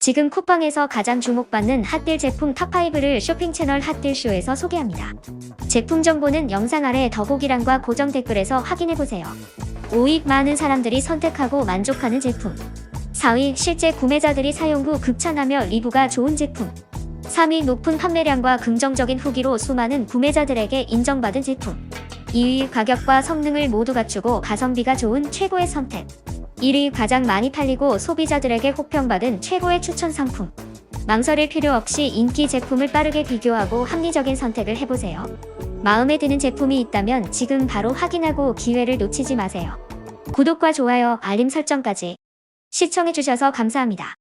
지금 쿠팡에서 가장 주목받는 핫딜 제품 탑5를 쇼핑 채널 핫딜쇼에서 소개합니다. 제품 정보는 영상 아래 더보기란과 고정 댓글에서 확인해보세요. 5위 많은 사람들이 선택하고 만족하는 제품. 4위 실제 구매자들이 사용 후 극찬하며 리뷰가 좋은 제품. 3위 높은 판매량과 긍정적인 후기로 수많은 구매자들에게 인정받은 제품. 2위 가격과 성능을 모두 갖추고 가성비가 좋은 최고의 선택. 1위 가장 많이 팔리고 소비자들에게 호평받은 최고의 추천 상품. 망설일 필요 없이 인기 제품을 빠르게 비교하고 합리적인 선택을 해보세요. 마음에 드는 제품이 있다면 지금 바로 확인하고 기회를 놓치지 마세요. 구독과 좋아요, 알림 설정까지 시청해주셔서 감사합니다.